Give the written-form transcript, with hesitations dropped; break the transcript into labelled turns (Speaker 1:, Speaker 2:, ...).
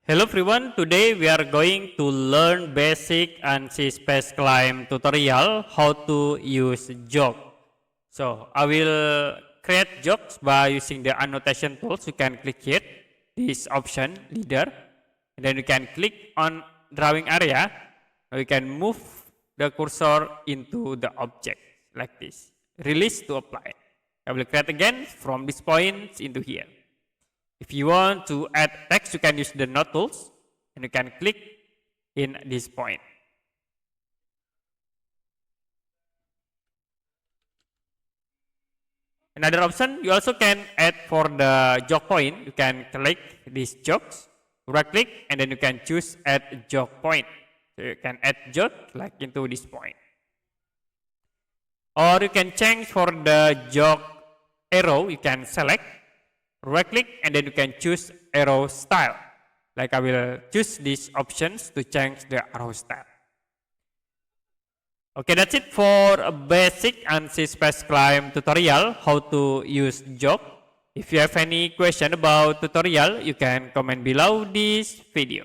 Speaker 1: Hello everyone, today we are going to learn basic Ansys Spaceclaim tutorial how to use joke. So I will create jokes by using the annotation tools. You can click here, this option leader, and then you can click on drawing area. You can move the cursor into the object like this. Release to apply. I will create again from this point into here. If you want to add text, you can use the node tools and you can click in this point. Another option, you also can add for the joke point. You can click these jokes, right click, and then you can choose add joke point. So you can add joke like into this point. Or you can change for the joke arrow, you can select, right click, and then you can choose arrow style. Like I will choose these options to change the arrow style. Okay, that's it for a basic Ansys Spaceclaim tutorial, how to use joke. If you have any question about tutorial, you can comment below this video.